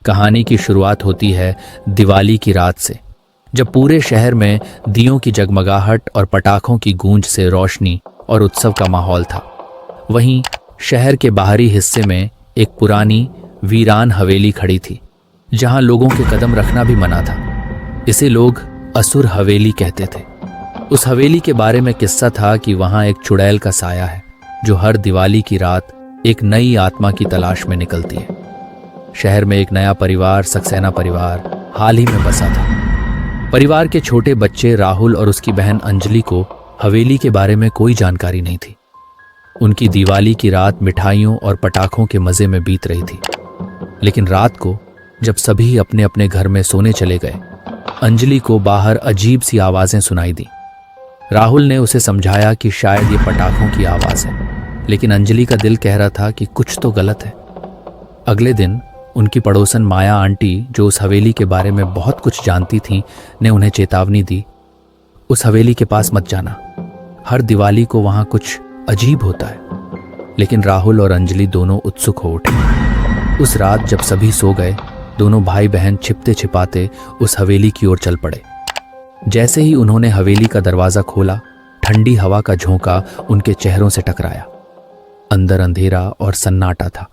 कहानी की शुरुआत होती है दिवाली की रात से, जब पूरे शहर में दियों की जगमगाहट और पटाखों की गूंज से रोशनी और उत्सव का माहौल था। वहीं शहर के बाहरी हिस्से में एक पुरानी वीरान हवेली खड़ी थी, जहां लोगों के कदम रखना भी मना था। इसे लोग असुर हवेली कहते थे। उस हवेली के बारे में किस्सा था कि वहां एक चुड़ैल का साया है, जो हर दिवाली की रात एक नई आत्मा की तलाश में निकलती है। शहर में एक नया परिवार, सक्सेना परिवार, हाल ही में बसा था। परिवार के छोटे बच्चे राहुल और उसकी बहन अंजलि को हवेली के बारे में कोई जानकारी नहीं थी। उनकी दिवाली की रात मिठाइयों और पटाखों के मजे में बीत रही थी। लेकिन रात को जब सभी अपने अपने घर में सोने चले गए, अंजलि को बाहर अजीब सी आवाजें सुनाई दी। राहुल ने उसे समझाया कि शायद ये पटाखों की आवाज है, लेकिन अंजलि का दिल कह रहा था कि कुछ तो गलत है। अगले दिन उनकी पड़ोसन माया आंटी, जो उस हवेली के बारे में बहुत कुछ जानती थीं, ने उन्हें चेतावनी दी, उस हवेली के पास मत जाना। हर दिवाली को वहां कुछ अजीब होता है। लेकिन राहुल और अंजलि दोनों उत्सुक हो उठे। उस रात जब सभी सो गए, दोनों भाई बहन छिपते छिपाते उस हवेली की ओर चल पड़े। जैसे ही उन्होंने हवेली का दरवाजा खोला, ठंडी हवा का झोंका उनके चेहरों से टकराया। अंदर अंधेरा और सन्नाटा था।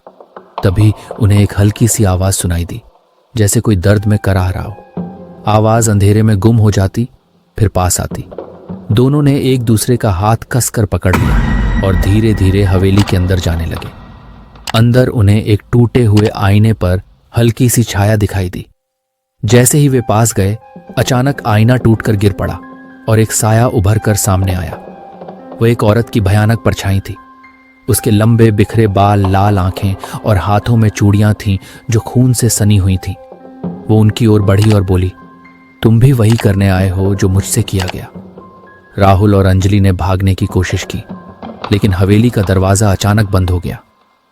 तभी उन्हें एक हल्की सी आवाज सुनाई दी, जैसे कोई दर्द में कराह रहा हो। आवाज अंधेरे में गुम हो जाती, फिर पास आती। दोनों ने एक दूसरे का हाथ कसकर पकड़ लिया और धीरे धीरे हवेली के अंदर जाने लगे। अंदर उन्हें एक टूटे हुए आईने पर हल्की सी छाया दिखाई दी। जैसे ही वे पास गए, अचानक आईना टूटकर गिर पड़ा और एक साया उभर कर सामने आया। वो एक औरत की भयानक परछाई थी। उसके लंबे बिखरे बाल, लाल आंखें और हाथों में चूड़ियां थीं जो खून से सनी हुई थीं। वो उनकी ओर बढ़ी और बोली, तुम भी वही करने आए हो जो मुझसे किया गया। राहुल और अंजलि ने भागने की कोशिश की, लेकिन हवेली का दरवाजा अचानक बंद हो गया।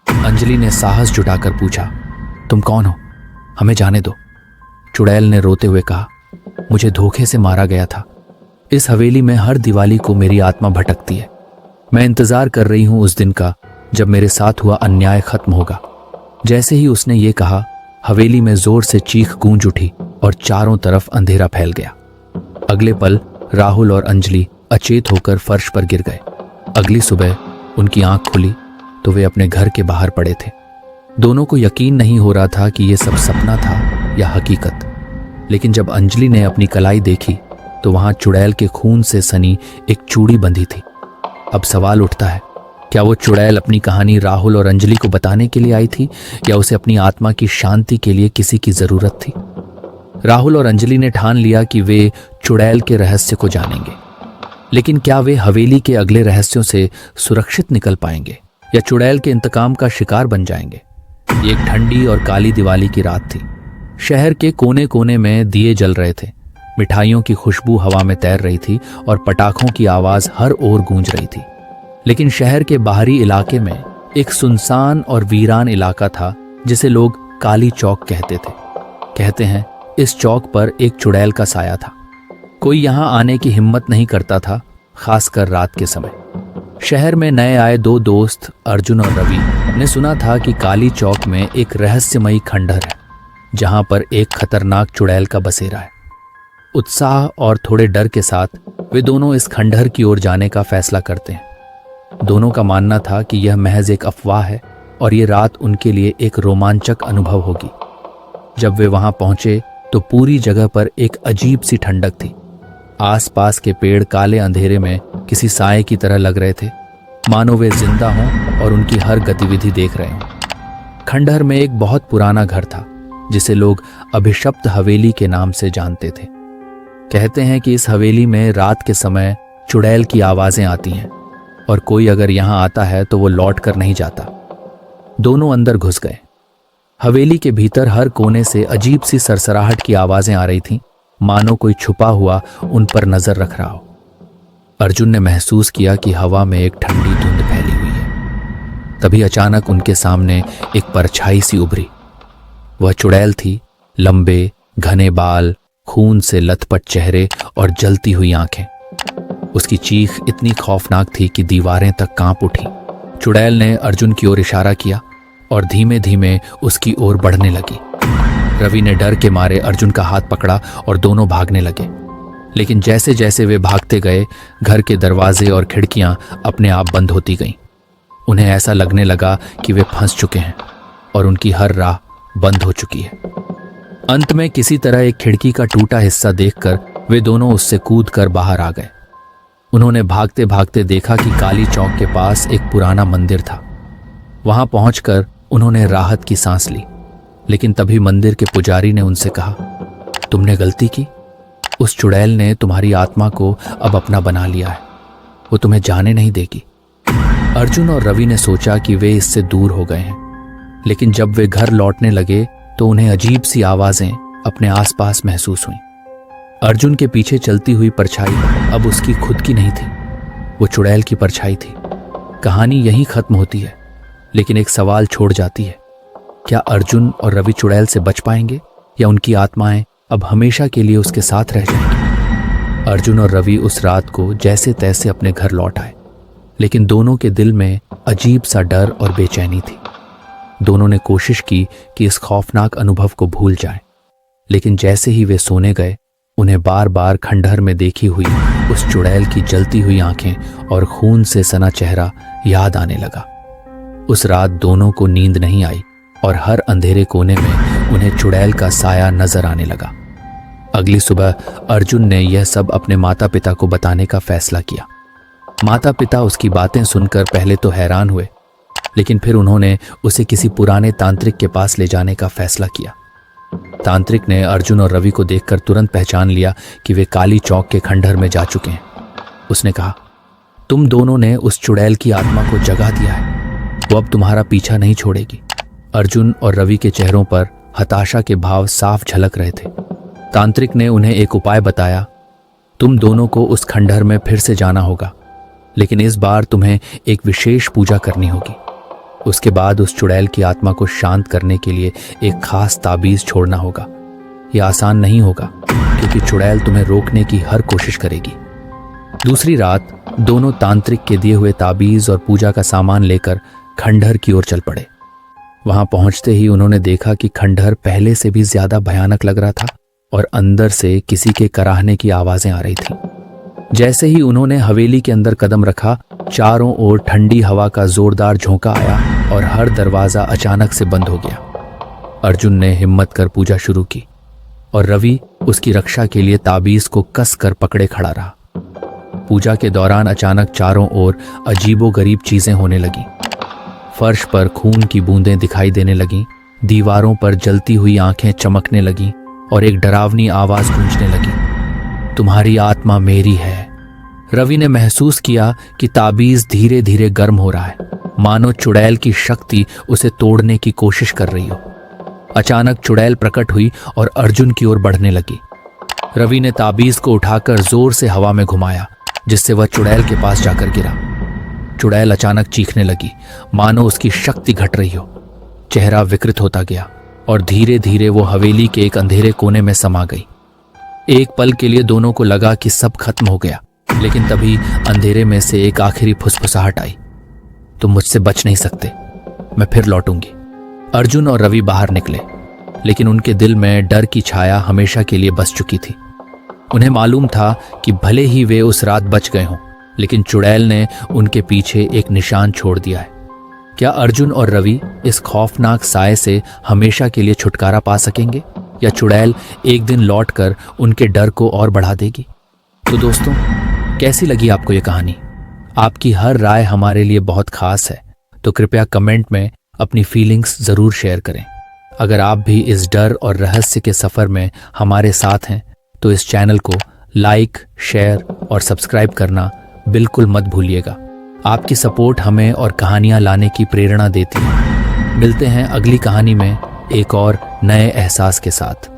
अंजलि ने साहस जुटाकर पूछा, तुम कौन हो? हमें जाने दो। चुड़ैल ने रोते हुए कहा, मुझे धोखे से मारा गया था। इस हवेली में हर दिवाली को मेरी आत्मा भटकती है। मैं इंतजार कर रही हूं उस दिन का जब मेरे साथ हुआ अन्याय खत्म होगा। जैसे ही उसने ये कहा, हवेली में जोर से चीख गूंज उठी और चारों तरफ अंधेरा फैल गया। अगले पल राहुल और अंजलि अचेत होकर फर्श पर गिर गए। अगली सुबह उनकी आंख खुली तो वे अपने घर के बाहर पड़े थे। दोनों को यकीन नहीं हो रहा था कि यह सब सपना था या हकीकत। लेकिन जब अंजलि ने अपनी कलाई देखी तो वहां चुड़ैल के खून से सनी एक चूड़ी बंधी थी। अब सवाल उठता है, क्या वो चुड़ैल अपनी कहानी राहुल और अंजलि को बताने के लिए आई थी, या उसे अपनी आत्मा की शांति के लिए किसी की जरूरत थी? राहुल और अंजलि ने ठान लिया कि वे चुड़ैल के रहस्य को जानेंगे। लेकिन क्या वे हवेली के अगले रहस्यों से सुरक्षित निकल पाएंगे, या चुड़ैल के इंतकाम का शिकार बन जाएंगे? ये एक ठंडी और काली दिवाली की रात थी। शहर के कोने कोने में दिए जल रहे थे। मिठाइयों की खुशबू हवा में तैर रही थी और पटाखों की आवाज हर ओर गूंज रही थी। लेकिन शहर के बाहरी इलाके में एक सुनसान और वीरान इलाका था, जिसे लोग काली चौक कहते थे। कहते हैं इस चौक पर एक चुड़ैल का साया था। कोई यहां आने की हिम्मत नहीं करता था, खासकर रात के समय। शहर में नए आए दो दोस्त अर्जुन और रवि ने सुना था कि काली चौक में एक रहस्यमयी खंडहर है, जहां पर एक खतरनाक चुड़ैल का बसेरा है। उत्साह और थोड़े डर के साथ वे दोनों इस खंडहर की ओर जाने का फैसला करते हैं। दोनों का मानना था कि यह महज एक अफवाह है और ये रात उनके लिए एक रोमांचक अनुभव होगी। जब वे वहां पहुंचे तो पूरी जगह पर एक अजीब सी ठंडक थी। आसपास के पेड़ काले अंधेरे में किसी साए की तरह लग रहे थे, मानो वे जिंदा हों और उनकी हर गतिविधि देख रहे हों। खंडहर में एक बहुत पुराना घर था, जिसे लोग अभिशप्त हवेली के नाम से जानते थे। कहते हैं कि इस हवेली में रात के समय चुड़ैल की आवाजें आती हैं और कोई अगर यहां आता है तो वो लौट कर नहीं जाता। दोनों अंदर घुस गए। हवेली के भीतर हर कोने से अजीब सी सरसराहट की आवाजें आ रही थीं, मानो कोई छुपा हुआ उन पर नजर रख रहा हो। अर्जुन ने महसूस किया कि हवा में एक ठंडी धुंध फैली हुई है। तभी अचानक उनके सामने एक परछाई सी उभरी। वह चुड़ैल थी, लंबे घने बाल, खून से लथपथ चेहरे और जलती हुई आंखें। उसकी चीख इतनी खौफनाक थी कि दीवारें तक कांप उठी। चुड़ैल ने अर्जुन की ओर इशारा किया और धीमे धीमे उसकी ओर बढ़ने लगी। रवि ने डर के मारे अर्जुन का हाथ पकड़ा और दोनों भागने लगे। लेकिन जैसे जैसे वे भागते गए, घर के दरवाजे और खिड़कियां अपने आप बंद होती गईं। उन्हें ऐसा लगने लगा कि वे फंस चुके हैं और उनकी हर राह बंद हो चुकी है। अंत में किसी तरह एक खिड़की का टूटा हिस्सा देखकर वे दोनों उससे कूदकर बाहर आ गए। उन्होंने भागते भागते देखा कि काली चौक के पास एक पुराना मंदिर था। वहां पहुंचकर उन्होंने राहत की सांस ली, लेकिन तभी मंदिर के पुजारी ने उनसे कहा, तुमने गलती की। उस चुड़ैल ने तुम्हारी आत्मा को अब अपना बना लिया है, वो तुम्हें जाने नहीं देगी। अर्जुन और रवि ने सोचा कि वे इससे दूर हो गए हैं, लेकिन जब वे घर लौटने लगे तो उन्हें अजीब सी आवाजें अपने आसपास महसूस हुईं। अर्जुन के पीछे चलती हुई परछाई अब उसकी खुद की नहीं थी, वो चुड़ैल की परछाई थी। कहानी यहीं खत्म होती है, लेकिन एक सवाल छोड़ जाती है, क्या अर्जुन और रवि चुड़ैल से बच पाएंगे या उनकी आत्माएं अब हमेशा के लिए उसके साथ रह जाएंगी? अर्जुन और रवि उस रात को जैसे तैसे अपने घर लौट आए, लेकिन दोनों के दिल में अजीब सा डर और बेचैनी थी। दोनों ने कोशिश की कि इस खौफनाक अनुभव को भूल जाएं, लेकिन जैसे ही वे सोने गए, उन्हें बार बार खंडहर में देखी हुई उस चुड़ैल की जलती हुई आंखें और खून से सना चेहरा याद आने लगा। उस रात दोनों को नींद नहीं आई और हर अंधेरे कोने में उन्हें चुड़ैल का साया नजर आने लगा। अगली सुबह अर्जुन ने यह सब अपने माता पिता को बताने का फैसला किया। माता पिता उसकी बातें सुनकर पहले तो हैरान हुए, लेकिन फिर उन्होंने उसे किसी पुराने तांत्रिक के पास ले जाने का फैसला किया। तांत्रिक ने अर्जुन और रवि को देखकर तुरंत पहचान लिया कि वे काली चौक के खंडहर में जा चुके हैं। उसने कहा, तुम दोनों ने उस चुड़ैल की आत्मा को जगा दिया है, वो अब तुम्हारा पीछा नहीं छोड़ेगी। अर्जुन और रवि के चेहरों पर हताशा के भाव साफ झलक रहे थे। तांत्रिक ने उन्हें एक उपाय बताया, तुम दोनों को उस खंडहर में फिर से जाना होगा, लेकिन इस बार तुम्हें एक विशेष पूजा करनी होगी। उसके बाद उस चुड़ैल की आत्मा को शांत करने के लिए एक खास ताबीज छोड़ना होगा। यह आसान नहीं होगा, क्योंकि चुड़ैल तुम्हें रोकने की हर कोशिश करेगी। दूसरी रात दोनों तांत्रिक के दिए हुए ताबीज और पूजा का सामान लेकर खंडहर की ओर चल पड़े। वहां पहुंचते ही उन्होंने देखा कि खंडहर पहले से भी ज्यादा भयानक लग रहा था और अंदर से किसी के कराहने की आवाजें आ रही थी। जैसे ही उन्होंने हवेली के अंदर कदम रखा, चारों ओर ठंडी हवा का जोरदार झोंका आया और हर दरवाजा अचानक से बंद हो गया। अर्जुन ने हिम्मत कर पूजा शुरू की और रवि उसकी रक्षा के लिए ताबीज को कस कर पकड़े खड़ा रहा। पूजा के दौरान अचानक चारों ओर अजीबोगरीब चीजें होने लगीं। फर्श पर खून की बूंदें दिखाई देने लगीं, दीवारों पर जलती हुई आंखें चमकने लगीं और एक डरावनी आवाज गूंजने लगी, तुम्हारी आत्मा मेरी है। रवि ने महसूस किया कि ताबीज धीरे धीरे गर्म हो रहा है, मानो चुड़ैल की शक्ति उसे तोड़ने की कोशिश कर रही हो। अचानक चुड़ैल प्रकट हुई और अर्जुन की ओर बढ़ने लगी। रवि ने ताबीज को उठाकर जोर से हवा में घुमाया, जिससे वह चुड़ैल के पास जाकर गिरा। चुड़ैल अचानक चीखने लगी, मानो उसकी शक्ति घट रही हो। चेहरा विकृत होता गया और धीरे धीरे वो हवेली के एक अंधेरे कोने में समा गई। एक पल के लिए दोनों को लगा कि सब खत्म हो गया, लेकिन तभी अंधेरे में से एक आखिरी फुसफुसाहट आई, तुम मुझसे बच नहीं सकते, मैं फिर लौटूंगी। अर्जुन और रवि बाहर निकले, लेकिन उनके दिल में डर की छाया हमेशा के लिए बस चुकी थी। उन्हें मालूम था कि भले ही वे उस रात बच गए हों, लेकिन चुड़ैल ने उनके पीछे एक निशान छोड़ दिया है। क्या अर्जुन और रवि इस खौफनाक साए से हमेशा के लिए छुटकारा पा सकेंगे, या चुड़ैल एक दिन लौटकर उनके डर को और बढ़ा देगी? तो दोस्तों, कैसी लगी आपको ये कहानी? आपकी हर राय हमारे लिए बहुत खास है, तो कृपया कमेंट में अपनी फीलिंग्स जरूर शेयर करें। अगर आप भी इस डर और रहस्य के सफर में हमारे साथ हैं, तो इस चैनल को लाइक, शेयर और सब्सक्राइब करना बिल्कुल मत भूलिएगा। आपकी सपोर्ट हमें और कहानियां लाने की प्रेरणा देती है। मिलते हैं अगली कहानी में एक और नए एहसास के साथ।